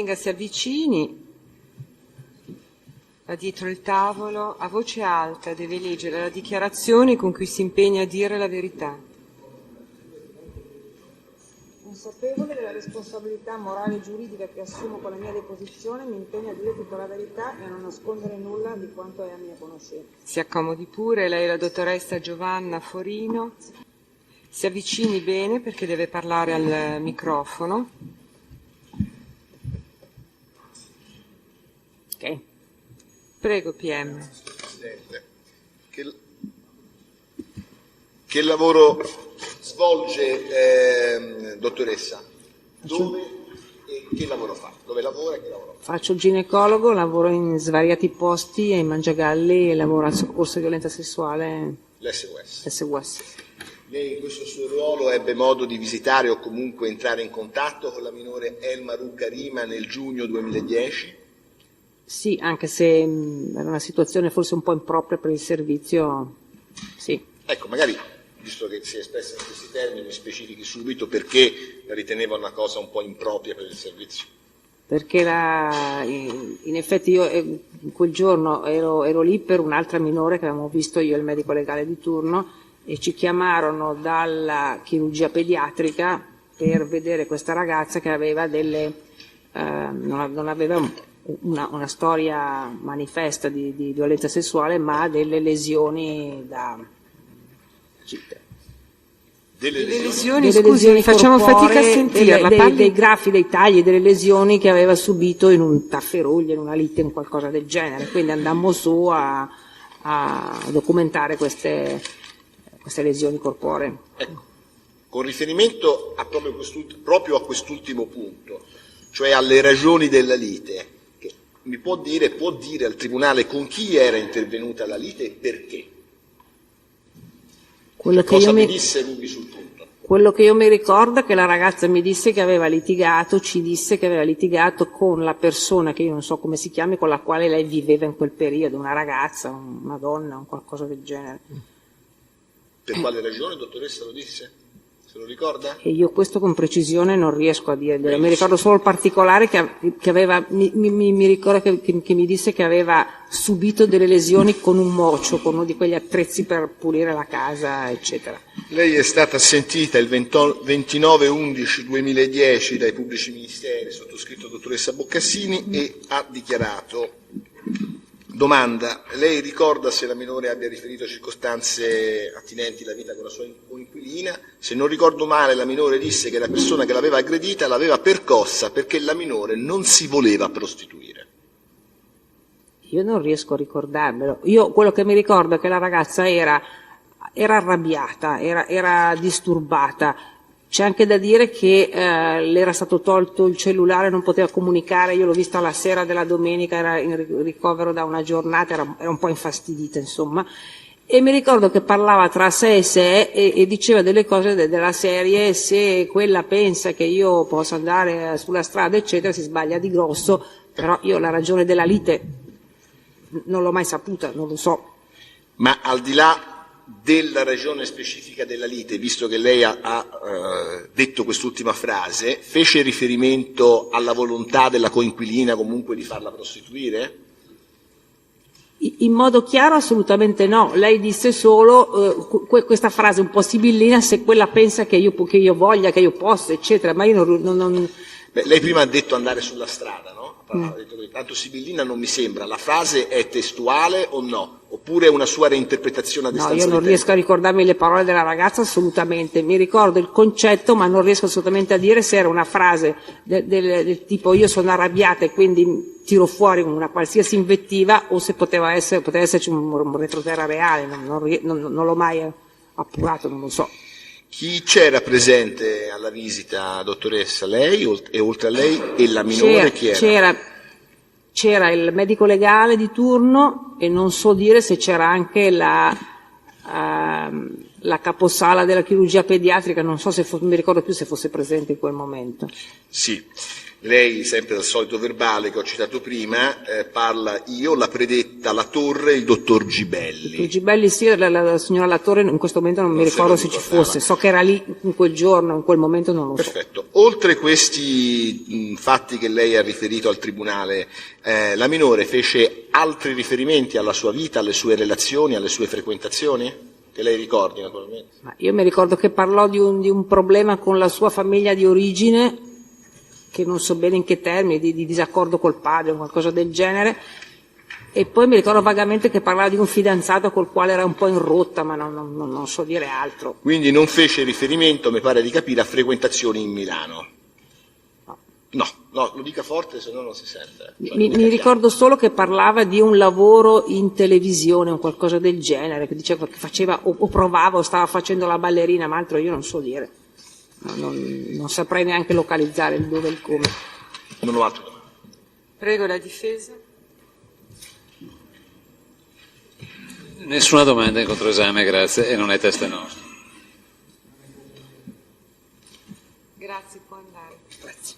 venga, si avvicini, va dietro il tavolo, a voce alta deve leggere la dichiarazione con cui si impegna a dire la verità. Consapevole della responsabilità morale e giuridica che assumo con la mia deposizione, mi impegno a dire tutta la verità e a non nascondere nulla di quanto è a mia conoscenza. Si accomodi pure, lei è la dottoressa Giovanna Forino. Si avvicini bene perché deve parlare al microfono. Ok. Prego, PM. Presidente, che lavoro svolge, dottoressa? Dove e che lavoro fa? Dove lavora e che lavoro fa? Faccio il ginecologo, lavoro in svariati posti e in Mangiagalli e lavoro al soccorso di violenza sessuale L'SUS. Lei in questo suo ruolo ebbe modo di visitare o comunque entrare in contatto con la minore Elma Karima nel giugno 2010? Sì, anche se era una situazione forse un po' impropria per il servizio, sì. Ecco, magari, visto che si è espressa in questi termini, specifichi subito perché la riteneva una cosa un po' impropria per il servizio. Perché in effetti io quel giorno ero lì per un'altra minore che avevamo visto io e il medico legale di turno e ci chiamarono dalla chirurgia pediatrica per vedere questa ragazza che aveva non aveva una storia manifesta di violenza sessuale, ma delle lesioni da Delle lesioni, scusi, facciamo corporee, fatica a sentirla. Dei graffi, dei tagli, delle lesioni che aveva subito in un tafferuglio, in una lite, in qualcosa del genere. Quindi andammo su a documentare queste lesioni corporee. Ecco, con riferimento proprio a quest'ultimo punto, cioè alle ragioni della lite, che può dire al Tribunale con chi era intervenuta la lite e perché? Cosa mi disse Rubi sul punto? Quello che io mi ricordo è che la ragazza mi disse che aveva litigato, ci disse che aveva litigato con la persona che io non so come si chiami, con la quale lei viveva in quel periodo, una ragazza, una donna, un qualcosa del genere. Per quale ragione, dottoressa, lo disse? Se lo ricorda? E io questo con precisione non riesco a dirglielo, mi ricordo solo il particolare che aveva, mi ricordo che mi disse che aveva subito delle lesioni con un mocio, con uno di quegli attrezzi per pulire la casa, eccetera. Lei è stata sentita il 29/11/2010 dai pubblici ministeri, sottoscritto dottoressa Boccassini, e ha dichiarato: domanda, lei ricorda se la minore abbia riferito circostanze attinenti alla vita con la sua coinquilina? Se non ricordo male, la minore disse che la persona che l'aveva aggredita l'aveva percossa perché la minore non si voleva prostituire. Io non riesco a ricordarmelo. Io quello che mi ricordo è che la ragazza era arrabbiata, era disturbata. C'è anche da dire che le era stato tolto il cellulare, non poteva comunicare, io l'ho vista la sera della domenica, era in ricovero da una giornata, era un po' infastidita insomma, e mi ricordo che parlava tra sé e sé e diceva delle cose della serie: se quella pensa che io possa andare sulla strada eccetera si sbaglia di grosso, però io la ragione della lite non l'ho mai saputa, non lo so. Ma al di là della ragione specifica della lite, visto che lei ha detto quest'ultima frase, fece riferimento alla volontà della coinquilina comunque di farla prostituire? In modo chiaro assolutamente no, lei disse solo questa frase un po' sibillina: se quella pensa che io voglia, che io possa, eccetera, ma io non... Beh, lei prima ha detto andare sulla strada, no? Ha detto che tanto sibillina non mi sembra, la frase è testuale o no? Oppure è una sua reinterpretazione a distanza di tempo? No, io non riesco a ricordarmi le parole della ragazza assolutamente, mi ricordo il concetto ma non riesco assolutamente a dire se era una frase del tipo io sono arrabbiata e quindi tiro fuori una qualsiasi invettiva, o se poteva esserci un retroterra reale, non l'ho mai appurato, non lo so. Chi c'era presente alla visita, dottoressa? Lei e oltre a lei e la minore chi era? C'era il medico legale di turno e non so dire se c'era anche la caposala della chirurgia pediatrica, non so se mi ricordo più se fosse presente in quel momento. Sì. Lei, sempre dal solito verbale che ho citato prima, parla io, la predetta, la Torre, il dottor Gibelli. Il Gibelli sì, la signora Latorre in questo momento non mi se ricordo lo se ci ricordava. fosse, so che era lì in quel giorno, in quel momento non lo so. Perfetto. Oltre questi fatti che lei ha riferito al Tribunale, la minore fece altri riferimenti alla sua vita, alle sue relazioni, alle sue frequentazioni? Che lei ricordi naturalmente. Ma io mi ricordo che parlò di un problema con la sua famiglia di origine, che non so bene in che termini, di disaccordo col padre o qualcosa del genere, e poi mi ricordo vagamente che parlava di un fidanzato col quale era un po' in rotta, ma non so dire altro. Quindi non fece riferimento, mi pare di capire, a frequentazioni in Milano. No, lo dica forte, se no non si sente. Mi ricordo solo che parlava di un lavoro in televisione o qualcosa del genere, che diceva che faceva o provava o stava facendo la ballerina, ma altro io non so dire. Non saprei neanche localizzare il dove e il come. Non ho altre domande. Prego la difesa. Nessuna domanda in controesame, grazie, e non è testa nostra. Grazie, può andare. Grazie.